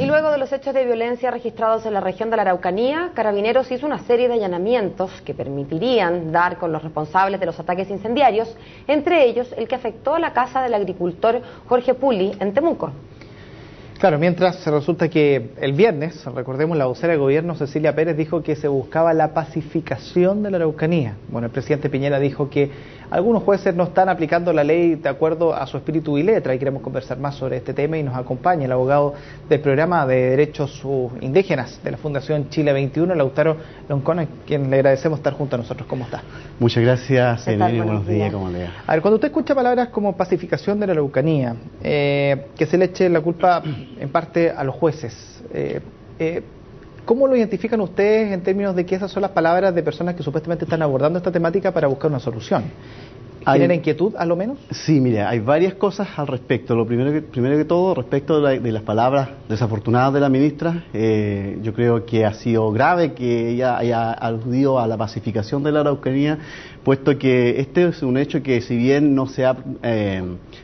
Y luego de los hechos de violencia registrados en la región de la Araucanía, Carabineros hizo una serie de allanamientos que permitirían dar con los responsables de los ataques incendiarios, entre ellos el que afectó a la casa del agricultor Jorge Puli en Temuco. Claro, mientras resulta que el viernes, recordemos, la vocera de gobierno Cecilia Pérez dijo que se buscaba la pacificación de la Araucanía. Bueno, el presidente Piñera dijo que algunos jueces no están aplicando la ley de acuerdo a su espíritu y letra, y queremos conversar más sobre este tema y nos acompaña el abogado del programa de derechos indígenas de la Fundación Chile 21, Lautaro Loncón, a quien le agradecemos estar junto a nosotros. ¿Cómo está? Muchas gracias, Emilio, buenos días, ¿cómo le va? A ver, cuando usted escucha palabras como pacificación de la Araucanía, que se le eche la culpa en parte a los jueces, ¿cómo lo identifican ustedes en términos de que esas son las palabras de personas que supuestamente están abordando esta temática para buscar una solución? ¿Genera inquietud, a lo menos? Sí, mira, hay varias cosas al respecto. Lo primero que todo, respecto de las palabras desafortunadas de la ministra, yo creo que ha sido grave que ella haya aludido a la pacificación de la Araucanía, puesto que este es un hecho que, si bien no se ha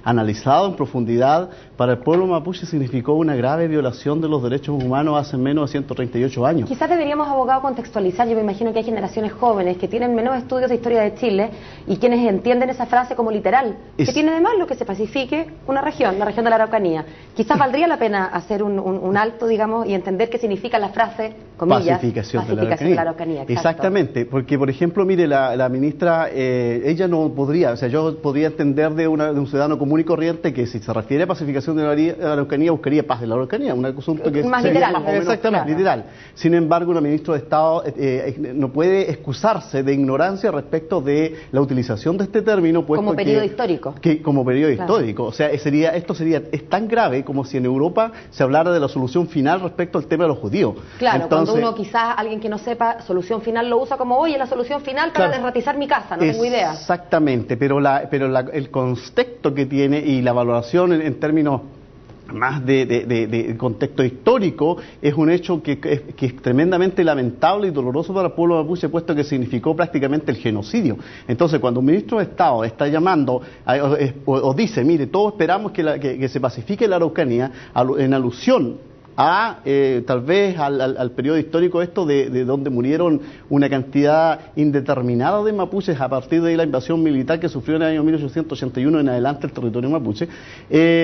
analizado en profundidad, para el pueblo mapuche significó una grave violación de los derechos humanos hace menos de 138 años. Quizás deberíamos, abogado, contextualizar. Yo me imagino que hay generaciones jóvenes que tienen menos estudios de historia de Chile y quienes entienden esa frase como literal. ¿Qué tiene de malo que se pacifique una región, la región de la Araucanía? Quizás valdría la pena hacer un alto, digamos, y entender qué significa la frase, comillas, pacificación de la Araucanía. Exactamente, porque, por ejemplo, mire, la ministra, ella no podría, o sea, yo podría entender de un ciudadano común y corriente que si se refiere a pacificación de la Araucanía, buscaría paz de la Araucanía, un asunto que más literal. Exactamente, claro. Literal. Sin embargo, una ministra de Estado no puede excusarse de ignorancia respecto de la utilización de este término, puesto como periodo histórico. Como periodo histórico. O sea, es tan grave como si en Europa se hablara de la solución final respecto al tema de los judíos. Claro, entonces, cuando uno, quizás alguien que no sepa, solución final lo usa como, oye, la solución final para desratizar mi casa, no tengo idea. Exactamente, pero el contexto que tiene y la valoración en términos más de contexto histórico, es un hecho que es tremendamente lamentable y doloroso para el pueblo mapuche, puesto que significó prácticamente el genocidio. Entonces, cuando un ministro de Estado está llamando o dice, mire, todos esperamos que se pacifique la Araucanía, en alusión a tal vez al periodo histórico de donde murieron una cantidad indeterminada de mapuches a partir de la invasión militar que sufrió en el año 1881 en adelante el territorio mapuche.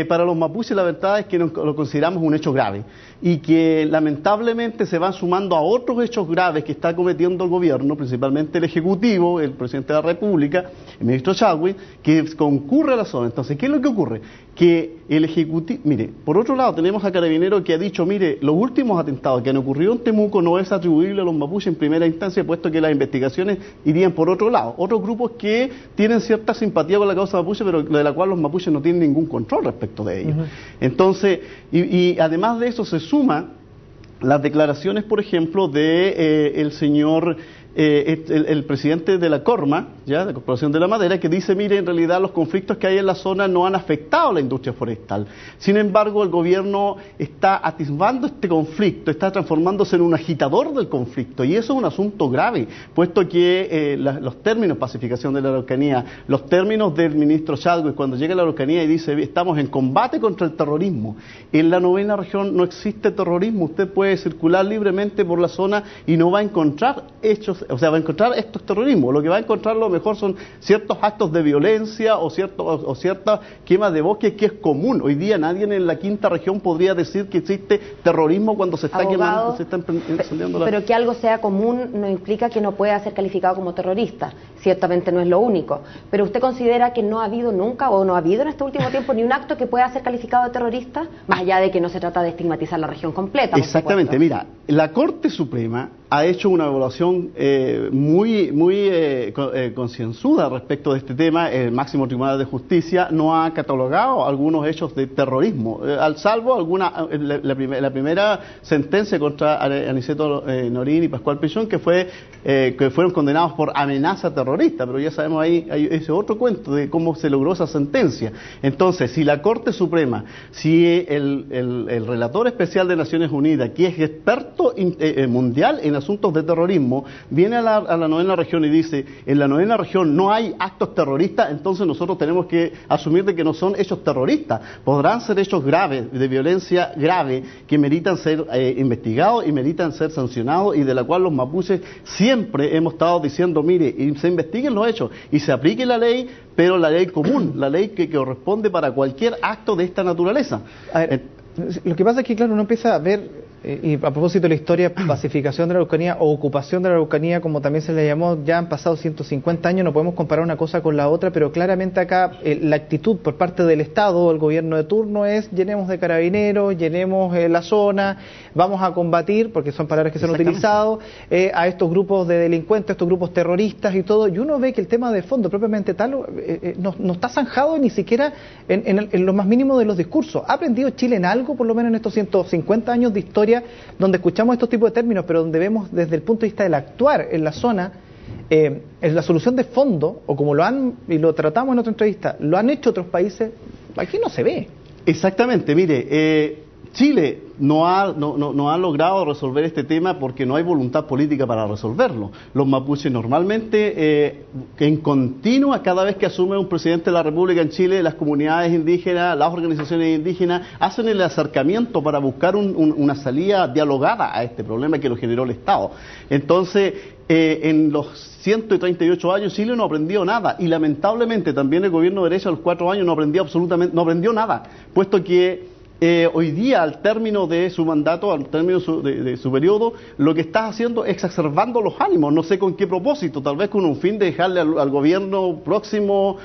Para los mapuches la verdad es que lo consideramos un hecho grave y que lamentablemente se van sumando a otros hechos graves que está cometiendo el gobierno, principalmente el Ejecutivo, el Presidente de la República, el ministro Chadwick, que concurre a la zona. Entonces, ¿qué es lo que ocurre? Que el Ejecutivo, mire, por otro lado tenemos a Carabineros que ha dicho, mire, los últimos atentados que han ocurrido en Temuco no es atribuible a los mapuches en primera instancia, puesto que las investigaciones irían por otro lado. Otros grupos que tienen cierta simpatía con la causa mapuche, pero de la cual los mapuches no tienen ningún control respecto de ellos. Entonces, y además de eso se suma las declaraciones, por ejemplo, de el señor el presidente de la CORMA, ¿ya?, la Corporación de la Madera, que dice, mire, en realidad los conflictos que hay en la zona no han afectado a la industria forestal. Sin embargo, el gobierno está atisbando este conflicto, está transformándose en un agitador del conflicto, y eso es un asunto grave, puesto que los términos pacificación de la Araucanía, los términos del ministro Chadwick cuando llega a la Araucanía y dice, estamos en combate contra el terrorismo. En la 9ª región no existe terrorismo, usted puede circular libremente por la zona y no va a encontrar hechos, o sea, va a encontrar estos terrorismos. Lo que va a encontrar a lo mejor son ciertos actos de violencia o ciertas quemas de bosque, que es común. Hoy día nadie en la 5ª región podría decir que existe terrorismo cuando se está quemando, se está incendiando la... Pero que algo sea común no implica que no pueda ser calificado como terrorista. Ciertamente no es lo único. Pero ¿usted considera que no ha habido nunca o no ha habido en este último tiempo ni un acto que pueda ser calificado de terrorista? Más allá de que no se trata de estigmatizar la región completa. Exactamente. Mira, la Corte Suprema ha hecho una evaluación muy concienzuda respecto de este tema. El máximo tribunal de justicia no ha catalogado algunos hechos de terrorismo, al salvo la primera sentencia contra Aniceto Norín y Pascual Pichón, que fueron condenados por amenaza terrorista, pero ya sabemos ahí ese otro cuento de cómo se logró esa sentencia. Entonces, si la Corte Suprema, si el relator especial de Naciones Unidas, que es experto mundial en asuntos de terrorismo, viene a la novena región y dice, en la novena región no hay actos terroristas, entonces nosotros tenemos que asumir de que no son hechos terroristas. Podrán ser hechos graves, de violencia grave, que meritan ser investigados y meritan ser sancionados, y de la cual los mapuches siempre hemos estado diciendo, mire, y se investiguen los hechos y se aplique la ley, pero la ley común, la ley que corresponde para cualquier acto de esta naturaleza. A ver, lo que pasa es que, claro, uno empieza a ver, y a propósito de la historia, pacificación de la Araucanía o ocupación de la Araucanía, como también se le llamó, ya han pasado 150 años, no podemos comparar una cosa con la otra, pero claramente acá la actitud por parte del Estado o el gobierno de turno es: llenemos de carabineros, llenemos la zona, vamos a combatir, porque son palabras que se han utilizado, a estos grupos de delincuentes, a estos grupos terroristas y todo, y uno ve que el tema de fondo propiamente tal no está zanjado ni siquiera en lo más mínimo de los discursos. ¿Ha aprendido Chile en algo, por lo menos en estos 150 años de historia, donde escuchamos estos tipos de términos, pero donde vemos desde el punto de vista del actuar en la zona, en la solución de fondo, o como lo han, y lo tratamos en otra entrevista, lo han hecho otros países? Aquí no se ve. Exactamente, mire, Chile no ha logrado resolver este tema porque no hay voluntad política para resolverlo. Los mapuches normalmente, en continua, cada vez que asume un presidente de la República en Chile, las comunidades indígenas, las organizaciones indígenas, hacen el acercamiento para buscar una salida dialogada a este problema que lo generó el Estado. Entonces, en los 138 años Chile no aprendió nada, y lamentablemente también el gobierno de derecha a los 4 años no aprendió nada, puesto que hoy día, al término de su mandato, al término de su periodo, lo que está haciendo es exacerbando los ánimos, no sé con qué propósito, tal vez con un fin de dejarle al gobierno próximo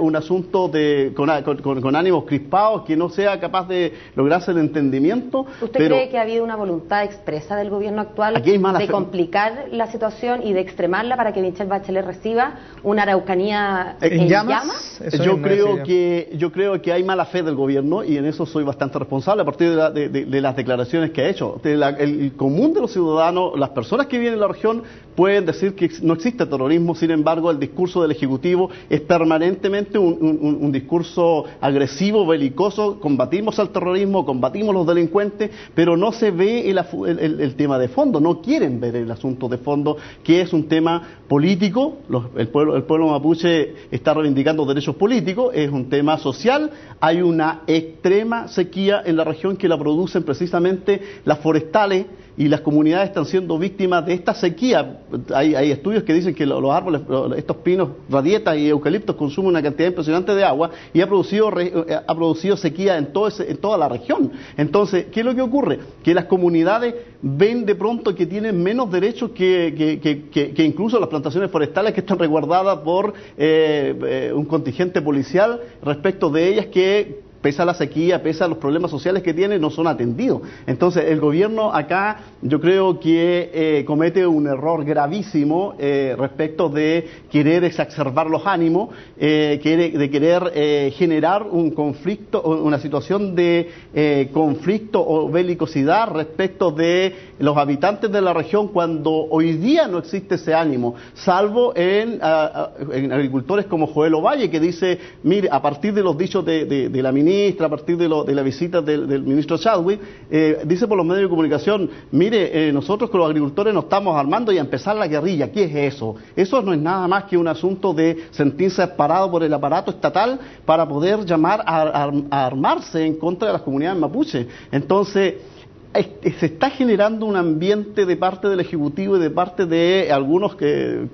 un asunto con ánimos crispados, que no sea capaz de lograrse el entendimiento. ¿Usted cree que ha habido una voluntad expresa del gobierno actual de complicar la situación y de extremarla para que Michelle Bachelet reciba una Araucanía en llamas? Yo creo que hay mala fe del gobierno, y en eso soy bastante responsable a partir de las declaraciones que ha hecho. El común de los ciudadanos, las personas que viven en la región, pueden decir que no existe terrorismo. Sin embargo, el discurso del Ejecutivo es permanentemente un discurso agresivo, belicoso. Combatimos al terrorismo, combatimos los delincuentes, pero no se ve el tema de fondo, no quieren ver el asunto de fondo, que es un tema político. El pueblo mapuche está reivindicando derechos políticos, es un tema social. Hay una extrema sequía en la región que la producen precisamente las forestales, y las comunidades están siendo víctimas de esta sequía. Hay estudios que dicen que los árboles, estos pinos, radietas y eucaliptos, consumen una cantidad impresionante de agua, y ha producido sequía en toda la región. Entonces, ¿qué es lo que ocurre? Que las comunidades ven de pronto que tienen menos derechos que incluso las plantaciones forestales, que están resguardadas por un contingente policial respecto de ellas, que pese a la sequía, pese a los problemas sociales que tiene, no son atendidos. Entonces, el gobierno acá, yo creo que comete un error gravísimo respecto de querer exacerbar los ánimos, de querer generar un conflicto, una situación de conflicto o belicosidad respecto de los habitantes de la región, cuando hoy día no existe ese ánimo, salvo en agricultores como Joel Ovalle, que dice, mire, a partir de los dichos de la ministra, a partir de la visita del ministro Chadwick, dice por los medios de comunicación, mire, nosotros con los agricultores nos estamos armando y a empezar la guerrilla. ¿Qué es eso? Eso no es nada más que un asunto de sentirse parado por el aparato estatal para poder llamar a armarse en contra de las comunidades mapuche. Entonces, se está generando un ambiente de parte del Ejecutivo y de parte de algunos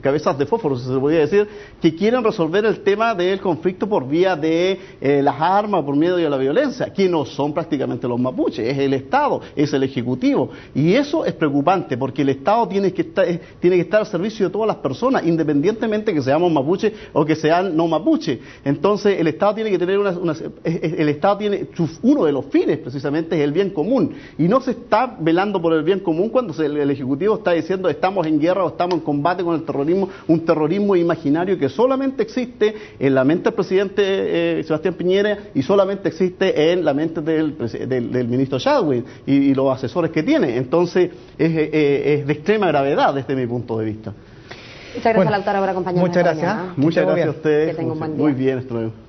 cabezas de fósforo, si se podría decir, que quieren resolver el tema del conflicto por vía de las armas, por medio de la violencia, que no son prácticamente los mapuches, es el Estado, es el Ejecutivo. Y eso es preocupante, porque el Estado tiene que estar al servicio de todas las personas, independientemente que seamos mapuches o que sean no mapuches. Entonces, el Estado tiene que tener uno de los fines, precisamente, es el bien común. Y no se está velando por el bien común cuando el Ejecutivo está diciendo estamos en guerra o estamos en combate con el terrorismo, un terrorismo imaginario que solamente existe en la mente del presidente Sebastián Piñera, y solamente existe en la mente del ministro Chadwick y los asesores que tiene. Entonces es de extrema gravedad desde mi punto de vista. Muchas gracias, Lautaro, por acompañarnos. Muchas gracias. Muchas gracias a ustedes. Que tenga un buen día. Muy bien, hasta luego.